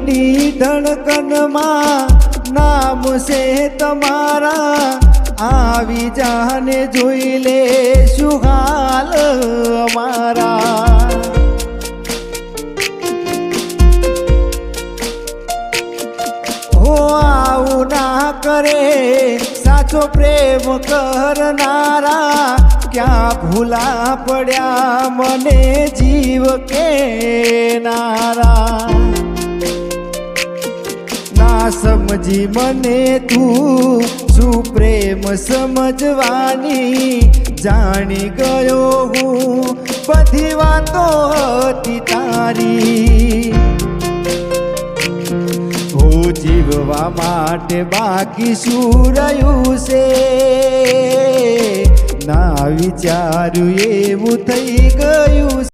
દિલની ધડકનમાં નામ છે તમારા, આવી જાને જોઈ લે શું હાલ અમારા। હો આવું ના કરે સાચો પ્રેમ કરનારા, ક્યાં ભૂલા પડ્યા મને જીવ કેનારા। ના સમજી મને તું શું પ્રેમ સમજવાની, જાણી ગયો હું બધી વાતો હતી તારી। હો જીવવા માટે બાકી શું રહ્યું છે, ના વિચાર્યું એવું થઈ ગયું।